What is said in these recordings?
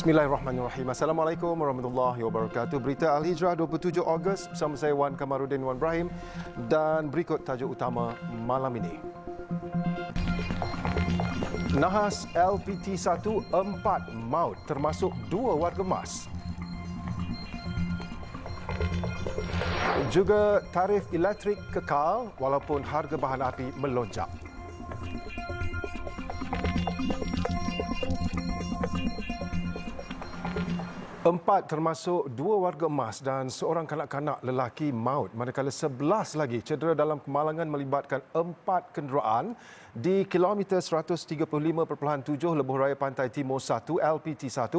Bismillahirrahmanirrahim. Assalamualaikum warahmatullahi wabarakatuh. Berita Al-Hijrah 27 Ogos bersama saya Wan Kamarudin Wan Ibrahim dan berikut tajuk utama malam ini. Nahas LPT1 4 maut termasuk 2 warga Mas. Juga tarif elektrik kekal walaupun harga bahan api melonjak. Empat termasuk 2 warga emas dan seorang kanak-kanak lelaki maut manakala 11 lagi cedera dalam kemalangan melibatkan 4 kenderaan di kilometer 135.7 Lebuh Raya Pantai Timur 1 LPT1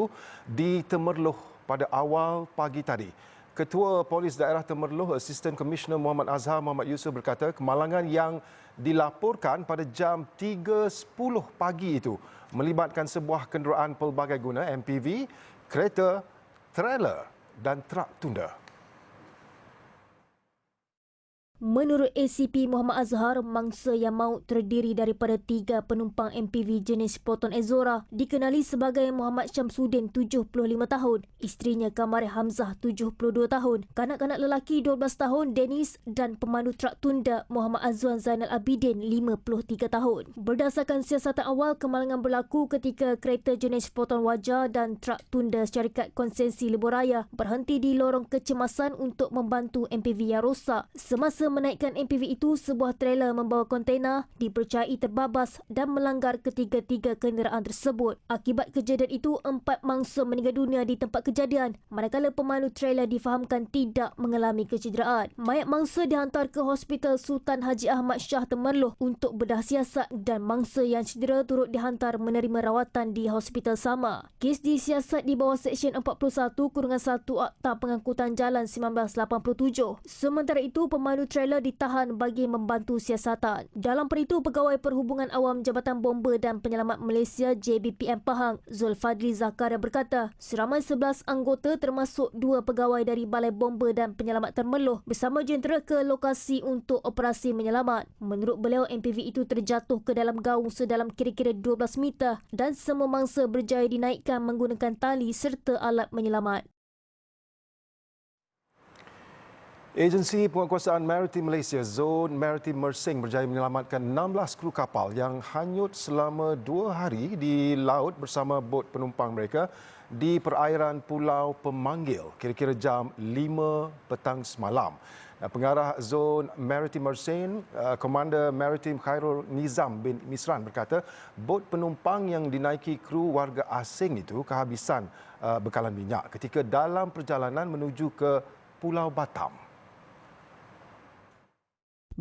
di Temerloh pada awal pagi tadi. Ketua Polis Daerah Temerloh, Assistant Commissioner Muhammad Azhar Muhammad Yusof berkata kemalangan yang dilaporkan pada jam 3.10 pagi itu melibatkan sebuah kenderaan pelbagai guna MPV, kereta, trailer dan trak tunda. Menurut ACP Muhammad Azhar, mangsa yang maut terdiri daripada 3 penumpang MPV jenis Proton Azora dikenali sebagai Muhammad Syamsuddin 75 tahun, isterinya Kamari Hamzah 72 tahun, kanak-kanak lelaki 12 tahun Dennis dan pemandu trak tunda Muhammad Azwan Zainal Abidin 53 tahun. Berdasarkan siasatan awal, kemalangan berlaku ketika kereta jenis Proton Wajar dan trak tunda syarikat konsensi Lebuh Raya berhenti di lorong kecemasan untuk membantu MPV yang rosak. Semasa menaikkan MPV itu, sebuah trailer membawa kontena dipercayai terbabas dan melanggar ketiga-tiga kenderaan tersebut. Akibat kejadian itu, 4 mangsa meninggal dunia di tempat kejadian, manakala pemandu trailer difahamkan tidak mengalami kecederaan. Mayat mangsa dihantar ke Hospital Sultan Haji Ahmad Shah Temerloh untuk bedah siasat dan mangsa yang cedera turut dihantar menerima rawatan di hospital sama. Kes disiasat di bawah Seksyen 41-1 Akta Pengangkutan Jalan 1987. Sementara itu, pemandu trailer ditahan bagi membantu siasatan. Dalam peritu, Pegawai Perhubungan Awam Jabatan Bomba dan Penyelamat Malaysia JBPM Pahang, Zulfadli Zakaria berkata, seramai 11 anggota termasuk 2 pegawai dari Balai Bomba dan Penyelamat Temerloh bersama jentera ke lokasi untuk operasi menyelamat. Menurut beliau, MPV itu terjatuh ke dalam gaung sedalam kira-kira 12 meter dan semua mangsa berjaya dinaikkan menggunakan tali serta alat menyelamat. Agensi Penguatkuasaan Maritim Malaysia, Zon Maritim Mersing berjaya menyelamatkan 16 kru kapal yang hanyut selama 2 hari di laut bersama bot penumpang mereka di perairan Pulau Pemanggil kira-kira jam 5 petang semalam. Pengarah Zon Maritim Mersing, Komander Maritim Khairul Nizam bin Misran berkata, bot penumpang yang dinaiki kru warga asing itu kehabisan bekalan minyak ketika dalam perjalanan menuju ke Pulau Batam.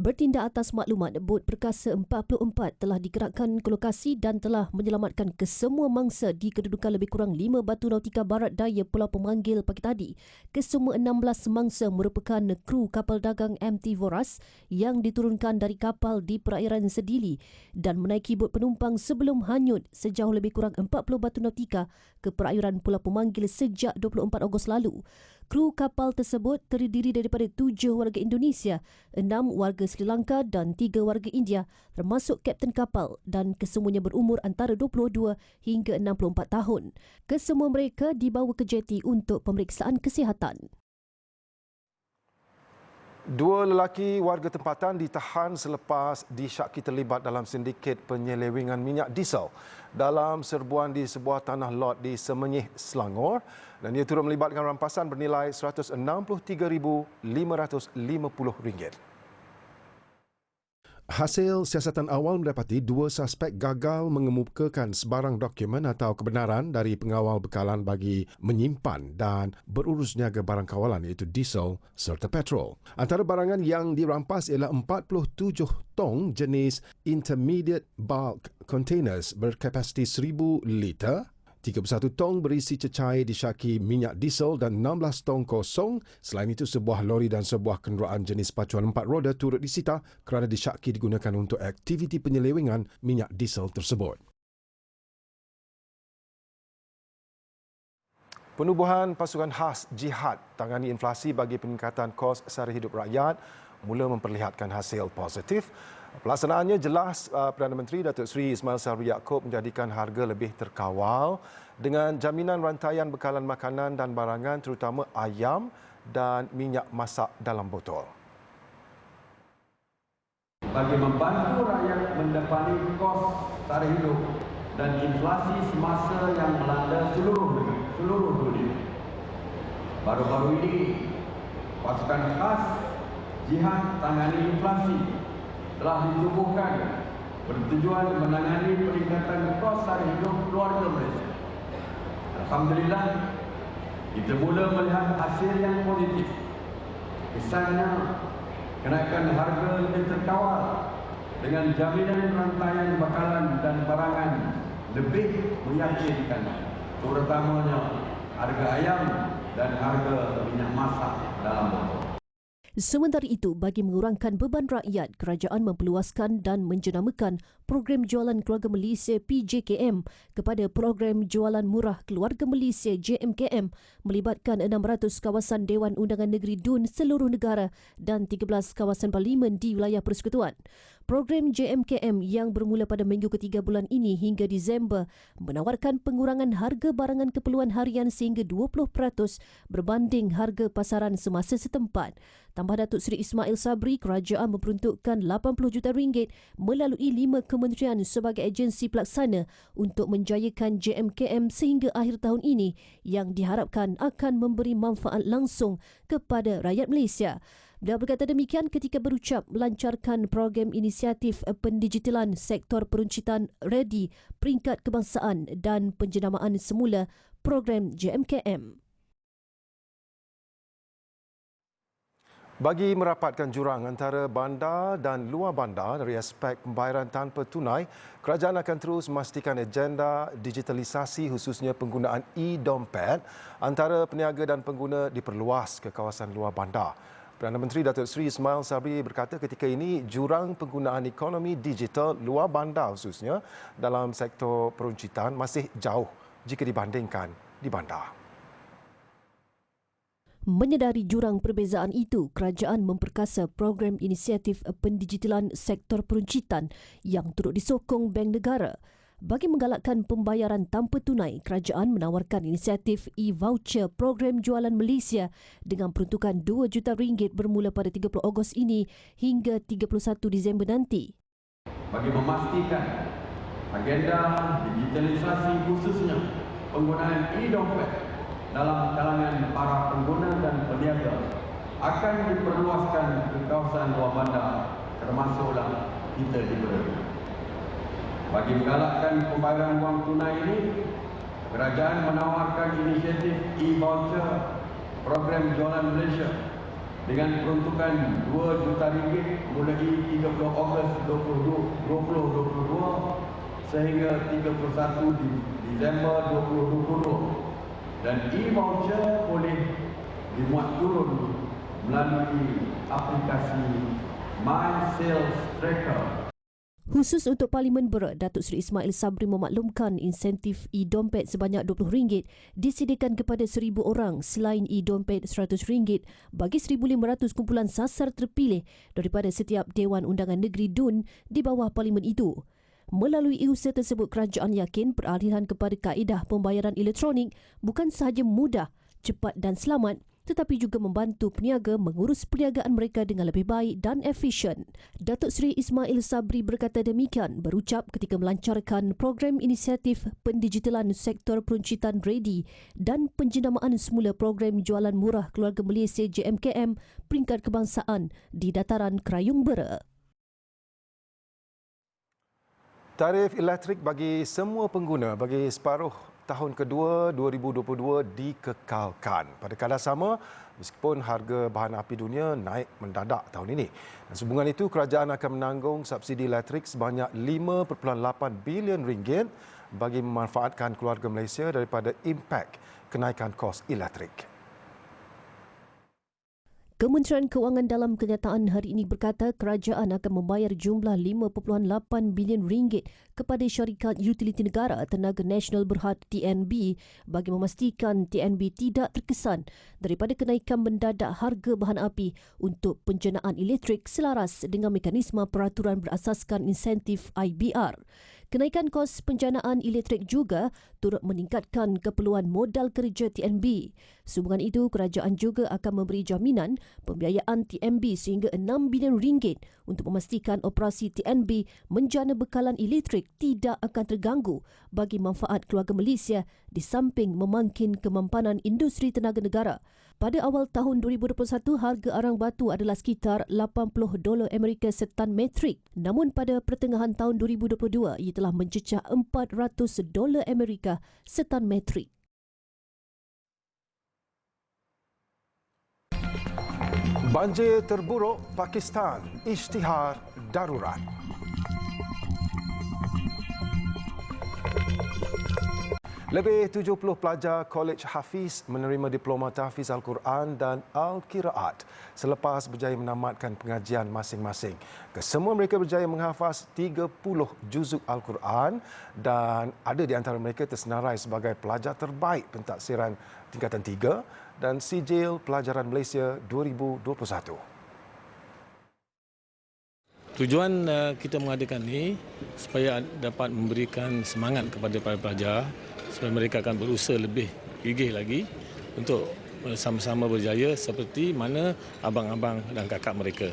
Bertindak atas maklumat, bot perkasa 44 telah digerakkan ke lokasi dan telah menyelamatkan kesemua mangsa di kedudukan lebih kurang 5 batu nautika barat daya Pulau Pemanggil pagi tadi. Kesemua 16 mangsa merupakan kru kapal dagang MT Voras yang diturunkan dari kapal di perairan Sedili dan menaiki bot penumpang sebelum hanyut sejauh lebih kurang 40 batu nautika ke perairan Pulau Pemanggil sejak 24 Ogos lalu. Kru kapal tersebut terdiri daripada 7 warga Indonesia, 6 warga Sri Lanka dan 3 warga India, termasuk kapten kapal, dan kesemuanya berumur antara 22 hingga 64 tahun. Kesemua mereka dibawa ke jeti untuk pemeriksaan kesihatan. 2 lelaki warga tempatan ditahan selepas disyaki terlibat dalam sindiket penyelewengan minyak diesel dalam serbuan di sebuah tanah lot di Semenyih, Selangor, dan ia turut melibatkan rampasan bernilai RM163,550. Hasil siasatan awal mendapati 2 suspek gagal mengemukakan sebarang dokumen atau kebenaran dari pengawal bekalan bagi menyimpan dan berurus niaga barang kawalan iaitu diesel serta petrol. Antara barangan yang dirampas ialah 47 tong jenis intermediate bulk containers berkapasiti 1,000 liter, 31 tong berisi cecair disyaki minyak diesel dan 16 tong kosong. Selain itu, sebuah lori dan sebuah kenderaan jenis pacuan 4 roda turut disita kerana disyaki digunakan untuk aktiviti penyelewengan minyak diesel tersebut. Penubuhan pasukan khas jihad tangani inflasi bagi peningkatan kos sara hidup rakyat mula memperlihatkan hasil positif. Pelaksanaannya jelas Perdana Menteri Datuk Seri Ismail Sabri Yaakob menjadikan harga lebih terkawal dengan jaminan rantaian bekalan makanan dan barangan terutama ayam dan minyak masak dalam botol. Bagi membantu rakyat mendepani kos tarikh hidup dan inflasi semasa yang melanda seluruh dunia. Baru-baru ini, pasukan khas jihad tangani inflasi telah ditubuhkan bertujuan menangani peningkatan kos tarikh hidup keluarga Malaysia. Alhamdulillah, kita mula melihat hasil yang positif. Misalnya, kenaikan harga lebih terkawal dengan jaminan rantaian bakalan dan barangan lebih meyakinkan, terutamanya harga ayam dan harga minyak masak dalam botol. Sementara itu, bagi mengurangkan beban rakyat, kerajaan memperluaskan dan menjenamakan Program Jualan Keluarga Malaysia PJKM kepada Program Jualan Murah Keluarga Malaysia JMKM melibatkan 600 kawasan Dewan Undangan Negeri DUN seluruh negara dan 13 kawasan parlimen di wilayah persekutuan. Program JMKM yang bermula pada minggu ketiga bulan ini hingga Disember menawarkan pengurangan harga barangan keperluan harian sehingga 20% berbanding harga pasaran semasa setempat. Tambah Datuk Seri Ismail Sabri, kerajaan memperuntukkan 80 juta ringgit melalui 5 kementerian sebagai agensi pelaksana untuk menjayakan JMKM sehingga akhir tahun ini yang diharapkan akan memberi manfaat langsung kepada rakyat Malaysia. Beliau berkata demikian ketika berucap melancarkan program inisiatif pendigitalan sektor peruncitan READY peringkat kebangsaan dan penjenamaan semula program JMKM. Bagi merapatkan jurang antara bandar dan luar bandar dari aspek pembayaran tanpa tunai, kerajaan akan terus memastikan agenda digitalisasi khususnya penggunaan e-dompet antara peniaga dan pengguna diperluas ke kawasan luar bandar. Perdana Menteri Datuk Seri Ismail Sabri berkata ketika ini jurang penggunaan ekonomi digital luar bandar khususnya dalam sektor peruncitan masih jauh jika dibandingkan di bandar. Menyedari jurang perbezaan itu, kerajaan memperkasa program inisiatif pendigitalan sektor peruncitan yang turut disokong Bank Negara. Bagi menggalakkan pembayaran tanpa tunai, kerajaan menawarkan inisiatif e-voucher program Jualan Malaysia dengan peruntukan RM2 juta bermula pada 30 Ogos ini hingga 31 Disember nanti. Bagi memastikan agenda digitalisasi khususnya penggunaan e-dompet dalam kalangan para pengguna dan peniaga akan diperluaskan ke kawasan luar bandar termasuklah kita di Berhenti. Bagi menggalakkan pembayaran wang tunai ini, kerajaan menawarkan inisiatif e-voucher program Jualan Malaysia dengan peruntukan RM2 juta mulai 30 Ogos 2022 sehingga 31 Disember 2022. Dan e-voucher boleh dimuat turun melalui aplikasi My Sales Tracker. Khusus untuk Parlimen Bera, Datuk Seri Ismail Sabri memaklumkan insentif e-dompet sebanyak RM20 disediakan kepada 1,000 orang selain e-dompet RM100 bagi 1,500 kumpulan sasar terpilih daripada setiap Dewan Undangan Negeri DUN di bawah Parlimen itu. Melalui usaha tersebut, kerajaan yakin peralihan kepada kaedah pembayaran elektronik bukan sahaja mudah, cepat dan selamat, tetapi juga membantu peniaga mengurus perniagaan mereka dengan lebih baik dan efisien. Datuk Seri Ismail Sabri berkata demikian berucap ketika melancarkan program inisiatif pendigitalan sektor peruncitan READY dan penjenamaan semula program Jualan Murah Keluarga Malaysia JMKM peringkat kebangsaan di dataran Kerayung Bera. Tarif elektrik bagi semua pengguna bagi separuh tahun kedua 2022 dikekalkan. Pada kadar sama, meskipun harga bahan api dunia naik mendadak tahun ini. Dan sehubungan itu, kerajaan akan menanggung subsidi elektrik sebanyak RM5.8 bilion bagi memanfaatkan keluarga Malaysia daripada impak kenaikan kos elektrik. Kementerian Kewangan dalam kenyataan hari ini berkata kerajaan akan membayar jumlah RM5.8 bilion kepada syarikat utiliti negara Tenaga Nasional Berhad TNB bagi memastikan TNB tidak terkesan daripada kenaikan mendadak harga bahan api untuk penjenaan elektrik selaras dengan mekanisme peraturan berasaskan insentif IBR. Kenaikan kos penjanaan elektrik juga turut meningkatkan keperluan modal kerja TNB. Sumbangan itu, kerajaan juga akan memberi jaminan pembiayaan TNB sehingga RM6 bilion untuk memastikan operasi TNB menjana bekalan elektrik tidak akan terganggu bagi manfaat keluarga Malaysia di samping memangkin kemampanan industri tenaga negara. Pada awal tahun 2021, harga arang batu adalah sekitar $80 Amerika setan metrik. Namun pada pertengahan tahun 2022, ia telah mencecah $400 Amerika setan metrik. Banjir terburuk Pakistan, isytihar darurat. Lebih 70 pelajar Kolej Hafiz menerima diploma tahfiz Al-Quran dan Al-Qiraat selepas berjaya menamatkan pengajian masing-masing. Kesemua mereka berjaya menghafaz 30 juzuk Al-Quran dan ada di antara mereka tersenarai sebagai pelajar terbaik pentaksiran tingkatan 3 dan Sijil Pelajaran Malaysia 2021. Tujuan kita mengadakan ini supaya dapat memberikan semangat kepada para pelajar supaya mereka akan berusaha lebih gigih lagi untuk sama-sama berjaya seperti mana abang-abang dan kakak mereka.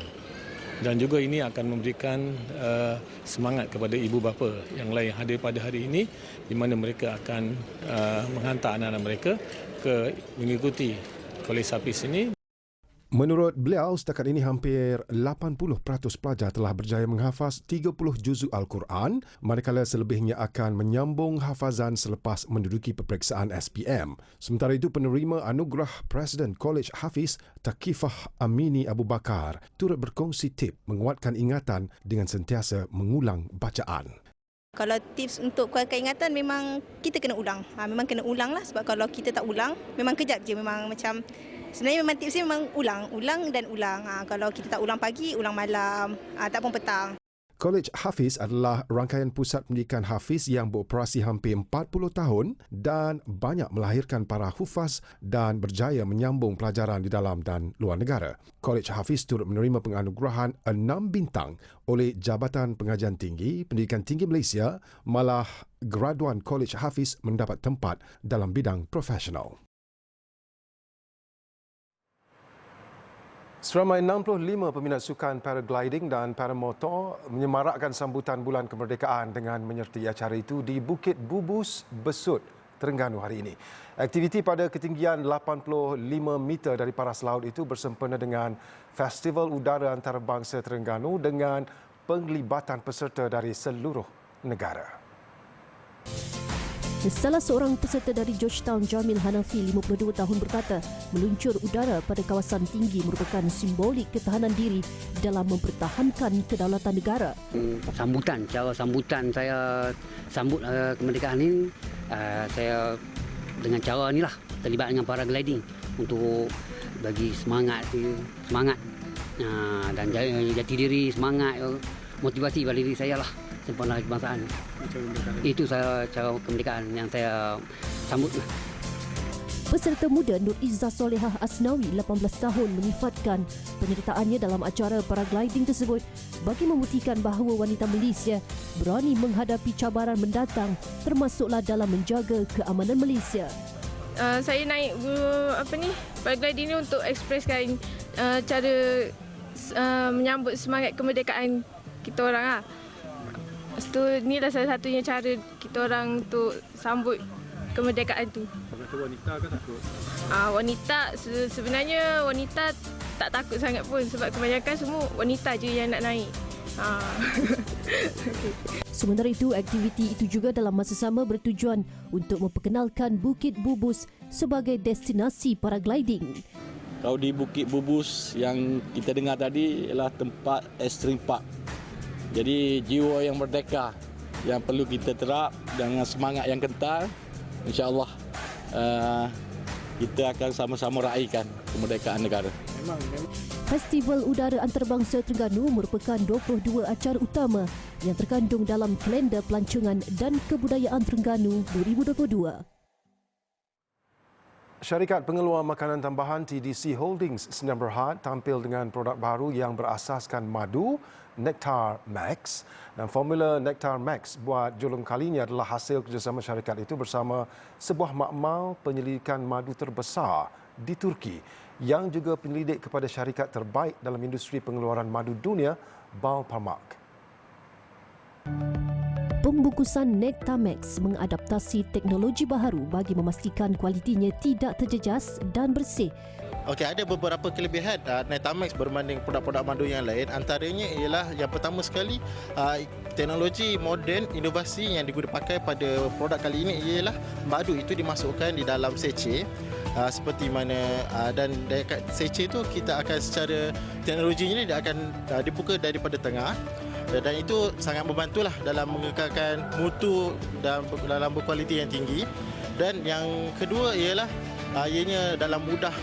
Dan juga ini akan memberikan semangat kepada ibu bapa yang lain hadir pada hari ini di mana mereka akan menghantar anak-anak mereka ke mengikuti Kolej Hafiz ini. Menurut beliau, setakat ini hampir 80% pelajar telah berjaya menghafaz 30 juzuk Al-Quran, manakala selebihnya akan menyambung hafazan selepas menduduki peperiksaan SPM. Sementara itu, penerima anugerah Presiden Kolej Hafiz, Takifah Amini Abu Bakar, turut berkongsi tip menguatkan ingatan dengan sentiasa mengulang bacaan. Kalau tips untuk kuatkan ingatan, memang kita kena ulang. Memang kena ulang lah, sebab kalau kita tak ulang, memang kejap je. Memang macam, sebenarnya memang tipsnya memang ulang dan ulang. Kalau kita tak ulang pagi, ulang malam, tak pun petang. Kolej Hafiz adalah rangkaian pusat pendidikan Hafiz yang beroperasi hampir 40 tahun dan banyak melahirkan para hufaz dan berjaya menyambung pelajaran di dalam dan luar negara. Kolej Hafiz turut menerima penganugerahan 6 bintang oleh Jabatan Pengajian Tinggi, Pendidikan Tinggi Malaysia, malah graduan Kolej Hafiz mendapat tempat dalam bidang profesional. Seramai 65 peminat sukan paragliding dan paramotor menyemarakkan sambutan Bulan Kemerdekaan dengan menyertai acara itu di Bukit Bubus, Besut, Terengganu hari ini. Aktiviti pada ketinggian 85 meter dari paras laut itu bersempena dengan Festival Udara Antarabangsa Terengganu dengan penglibatan peserta dari seluruh negara. Salah seorang peserta dari Georgetown, Jamil Hanafi, 52 tahun berkata, meluncur udara pada kawasan tinggi merupakan simbolik ketahanan diri dalam mempertahankan kedaulatan negara. Cara sambutan saya sambut kemerdekaan ini, saya dengan cara inilah terlibat dengan paragliding untuk bagi semangat dan jati diri, semangat, motivasi pada diri saya lah. Sempurna kebangsaan. Itu cara kemerdekaan yang saya sambut. Peserta muda Nur Izzah Solehah Asnawi, 18 tahun, menyifatkan penyertaannya dalam acara paragliding tersebut bagi membuktikan bahawa wanita Malaysia berani menghadapi cabaran mendatang, termasuklah dalam menjaga keamanan Malaysia. Saya naik paragliding ini untuk ekspreskan cara menyambut semangat kemerdekaan kita orang . Inilah salah satunya cara kita orang untuk sambut kemerdekaan tu. Wanita kan takut? Wanita, sebenarnya wanita tak takut sangat pun sebab kebanyakan semua wanita je yang nak naik. Sementara itu, aktiviti itu juga dalam masa sama bertujuan untuk memperkenalkan Bukit Bubus sebagai destinasi paragliding. Kalau di Bukit Bubus yang kita dengar tadi ialah tempat extreme park. Jadi jiwa yang merdeka yang perlu kita terap dengan semangat yang kental, insya-Allah kita akan sama-sama raikan kemerdekaan negara. Festival Udara Antarabangsa Terengganu merupakan 22 acara utama yang terkandung dalam kalender pelancongan dan kebudayaan Terengganu 2022. Syarikat pengeluar makanan tambahan TDC Holdings Sdn Bhd tampil dengan produk baru yang berasaskan madu, Nectar Max, dan formula Nectar Max buat julung kalinya adalah hasil kerjasama syarikat itu bersama sebuah makmal penyelidikan madu terbesar di Turki yang juga penyelidik kepada syarikat terbaik dalam industri pengeluaran madu dunia, Bal Parmak. Pembungkusan Nectamax mengadaptasi teknologi baharu bagi memastikan kualitinya tidak terjejas dan bersih. Okey, ada beberapa kelebihan Nectamax berbanding produk-produk madu yang lain. Antaranya ialah yang pertama sekali, teknologi moden, inovasi yang digunakan pada produk kali ini ialah madu itu dimasukkan di dalam sachet. Seperti mana dan dekat sachet itu kita akan secara teknologinya dia akan dibuka daripada tengah. Dan itu sangat membantulah dalam mengekalkan mutu dan dalam berkualiti yang tinggi. Dan yang kedua ialah ianya dalam mudah,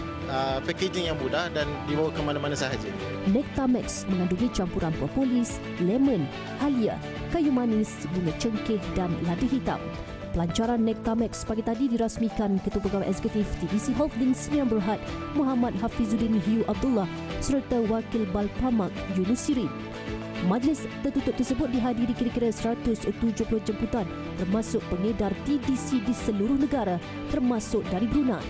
packaging yang mudah dan dibawa ke mana-mana sahaja. Nectamax mengandungi campuran propolis, lemon, halia, kayu manis, bunga cengkeh dan lada hitam. Pelancaran Nectamax pagi tadi dirasmikan Ketua Pegawai Eksekutif TDC Holdings Sdn Bhd Muhammad Hafizuddin Hiu Abdullah serta Wakil Bal Parmak Yunus Sirin. Majlis tertutup tersebut dihadiri kira-kira 170 jemputan termasuk pengedar TDC di seluruh negara termasuk dari Brunei.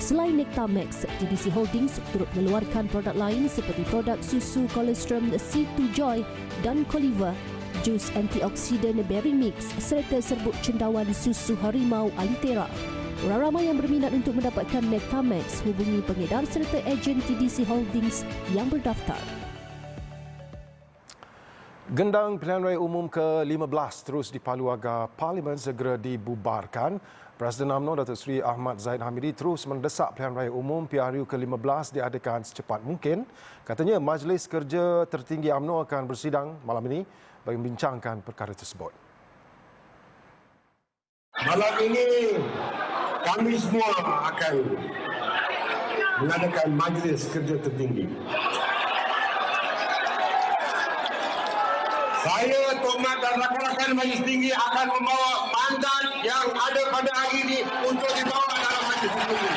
Selain Nectamax, TDC Holdings turut mengeluarkan produk lain seperti produk susu Colostrum C2 Joy dan Coliva, jus antioksidan Berry Mix serta serbuk cendawan susu harimau Alitera. Orang ramai yang berminat untuk mendapatkan Nectamax hubungi pengedar serta ejen TDC Holdings yang berdaftar. Gendang Pilihan Raya Umum ke-15 terus dipalu agar Parlimen segera dibubarkan. Presiden UMNO Datuk Seri Ahmad Zahid Hamidi terus mendesak Pilihan Raya Umum PRU ke-15 diadakan secepat mungkin. Katanya Majlis Kerja Tertinggi UMNO akan bersidang malam ini bagi membincangkan perkara tersebut. Malam ini kami semua akan mengadakan Majlis Kerja Tertinggi. Saya, Tok Mat dan rakan-rakan Majlis Tinggi akan membawa mandat yang ada pada hari ini untuk dibawa dalam Majlis Tinggi.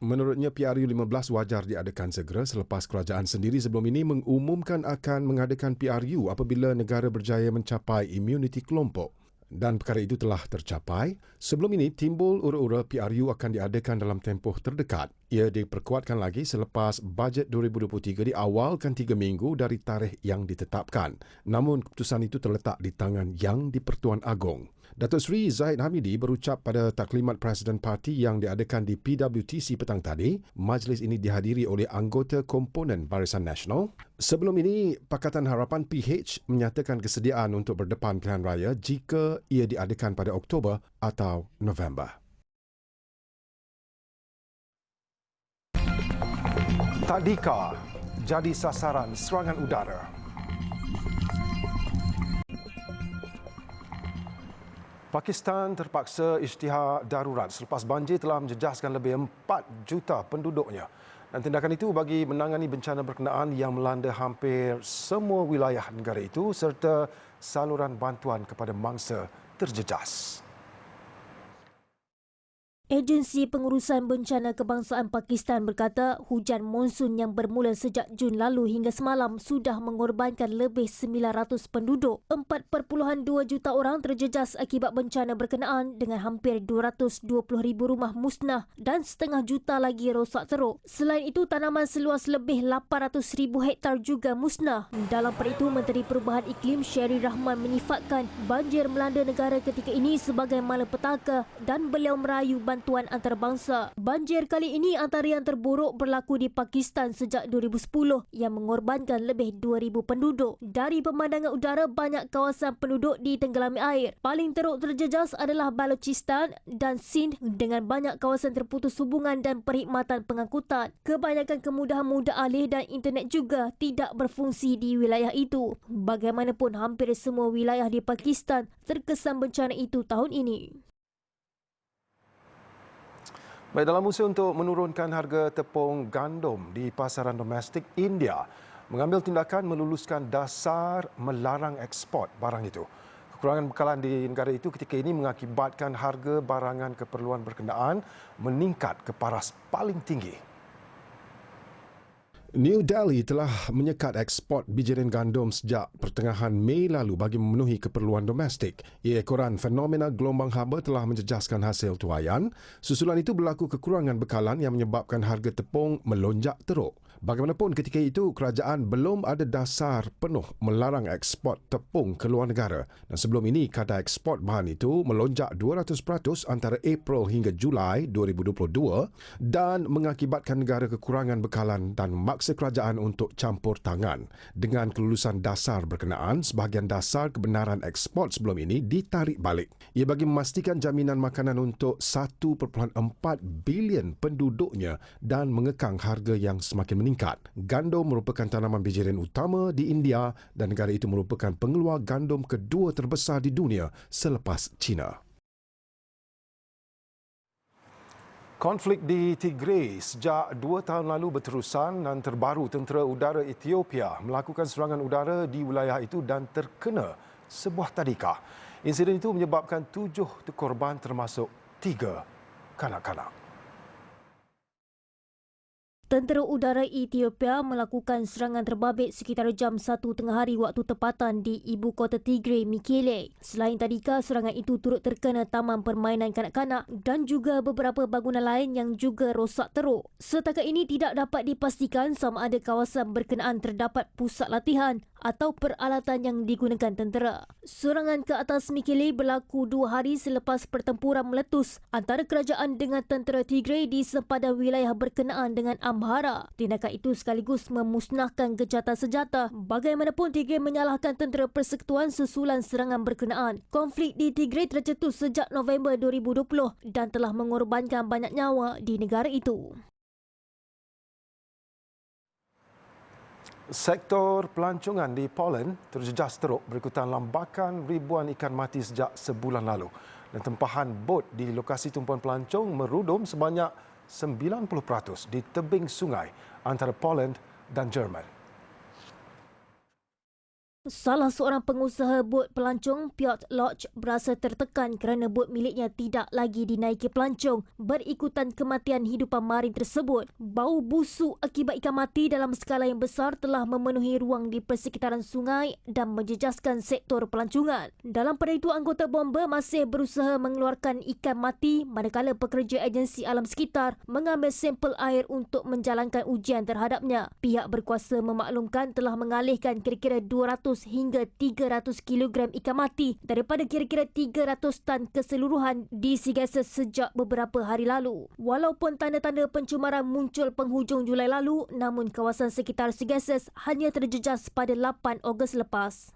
Menurutnya, PRU 15 wajar diadakan segera selepas kerajaan sendiri sebelum ini mengumumkan akan mengadakan PRU apabila negara berjaya mencapai imuniti kelompok. Dan perkara itu telah tercapai. Sebelum ini, timbul ura-ura PRU akan diadakan dalam tempoh terdekat. Ia diperkuatkan lagi selepas bajet 2023 diawalkan 3 minggu dari tarikh yang ditetapkan. Namun, keputusan itu terletak di tangan Yang di-Pertuan Agong. Datuk Seri Zahid Hamidi berucap pada taklimat Presiden Parti yang diadakan di PWTC petang tadi. Majlis ini dihadiri oleh anggota komponen Barisan Nasional. Sebelum ini, Pakatan Harapan PH menyatakan kesediaan untuk berdepan pilihan raya jika ia diadakan pada Oktober atau November. Tadika jadi sasaran serangan udara. Pakistan terpaksa isytihar darurat selepas banjir telah menjejaskan lebih 4 juta penduduknya. Dan tindakan itu bagi menangani bencana berkenaan yang melanda hampir semua wilayah negara itu serta saluran bantuan kepada mangsa terjejas. Agensi Pengurusan Bencana Kebangsaan Pakistan berkata hujan monsun yang bermula sejak Jun lalu hingga semalam sudah mengorbankan lebih 900 penduduk. 4.2 juta orang terjejas akibat bencana berkenaan dengan hampir 220,000 rumah musnah dan setengah juta lagi rosak teruk. Selain itu, tanaman seluas lebih 800,000 hektar juga musnah. Dalam perkara itu, Menteri Perubahan Iklim Sherry Rahman menyifatkan banjir melanda negara ketika ini sebagai malapetaka dan beliau merayu bantuan antarabangsa. Banjir kali ini antara yang terburuk berlaku di Pakistan sejak 2010 yang mengorbankan lebih 2,000 penduduk. Dari pemandangan udara, banyak kawasan penduduk ditenggelami air. Paling teruk terjejas adalah Balochistan dan Sindh dengan banyak kawasan terputus hubungan dan perkhidmatan pengangkutan. Kebanyakan kemudahan mudah alih dan internet juga tidak berfungsi di wilayah itu. Bagaimanapun, hampir semua wilayah di Pakistan terkesan bencana itu tahun ini. Baik, dalam usaha untuk menurunkan harga tepung gandum di pasaran domestik, India mengambil tindakan meluluskan dasar melarang ekspor barang itu. Kekurangan bekalan di negara itu ketika ini mengakibatkan harga barangan keperluan berkenaan meningkat ke paras paling tinggi. New Delhi telah menyekat ekspor bijiran gandum sejak pertengahan Mei lalu bagi memenuhi keperluan domestik. Ia ekoran fenomena gelombang haba telah menjejaskan hasil tuaian. Susulan itu berlaku kekurangan bekalan yang menyebabkan harga tepung melonjak teruk. Bagaimanapun ketika itu, kerajaan belum ada dasar penuh melarang ekspor tepung ke luar negara. Dan sebelum ini, kadar ekspor bahan itu melonjak 200% antara April hingga Julai 2022 dan mengakibatkan negara kekurangan bekalan dan memaksa kerajaan untuk campur tangan. Dengan kelulusan dasar berkenaan, sebahagian dasar kebenaran ekspor sebelum ini ditarik balik. Ia bagi memastikan jaminan makanan untuk 1.4 bilion penduduknya dan mengekang harga yang semakin meningkat. Gandum merupakan tanaman bijiran utama di India dan negara itu merupakan pengeluar gandum kedua terbesar di dunia selepas China. Konflik di Tigray sejak 2 tahun lalu berterusan dan terbaru tentera udara Ethiopia melakukan serangan udara di wilayah itu dan terkena sebuah tadika. Insiden itu menyebabkan 7 korban termasuk 3 kanak-kanak. Tentera udara Ethiopia melakukan serangan terbabit sekitar jam 1 tengah hari waktu tempatan di ibu kota Tigray, Mekelle. Selain tadika, serangan itu turut terkena taman permainan kanak-kanak dan juga beberapa bangunan lain yang juga rosak teruk. Setakat ini tidak dapat dipastikan sama ada kawasan berkenaan terdapat pusat latihan atau peralatan yang digunakan tentera. Serangan ke atas Mekelle berlaku 2 hari selepas pertempuran meletus antara kerajaan dengan tentera Tigray di sempadan wilayah berkenaan dengan Amhara. Tindakan itu sekaligus memusnahkan gencatan senjata. Bagaimanapun, Tigray menyalahkan tentera persekutuan susulan serangan berkenaan. Konflik di Tigray tercetus sejak November 2020 dan telah mengorbankan banyak nyawa di negara itu. Sektor pelancongan di Poland terjejas teruk berikutan lambakan ribuan ikan mati sejak sebulan lalu. Dan tempahan bot di lokasi tumpuan pelancong merudum sebanyak 90% di tebing sungai antara Poland dan Jerman. Salah seorang pengusaha bot pelancong, Piotr Loch, berasa tertekan kerana bot miliknya tidak lagi dinaiki pelancong berikutan kematian hidupan marin tersebut. Bau busuk akibat ikan mati dalam skala yang besar telah memenuhi ruang di persekitaran sungai dan menjejaskan sektor pelancongan. Dalam pada itu, anggota bomba masih berusaha mengeluarkan ikan mati manakala pekerja agensi alam sekitar mengambil sampel air untuk menjalankan ujian terhadapnya. Pihak berkuasa memaklumkan telah mengalihkan kira-kira 200 hingga 300 kilogram ikan mati daripada kira-kira 300 tan keseluruhan di Sigeses sejak beberapa hari lalu. Walaupun tanda-tanda pencemaran muncul penghujung Julai lalu, namun kawasan sekitar Sigeses hanya terjejas pada 8 Ogos lepas.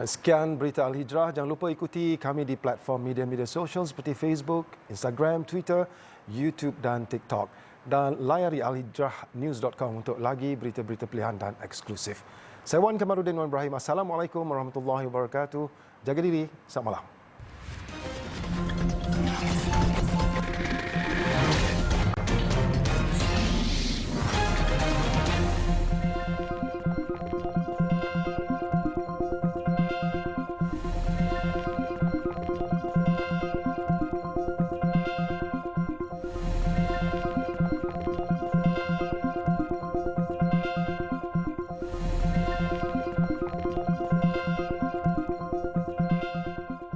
Sekian berita Al-Hijrah. Jangan lupa ikuti kami di platform media-media sosial seperti Facebook, Instagram, Twitter, YouTube dan TikTok. Dan layari alhijrahnews.com untuk lagi berita-berita pilihan dan eksklusif. Saya Wan Kamaruddin Wan Ibrahim. Assalamualaikum warahmatullahi wabarakatuh. Jaga diri. Selamat malam.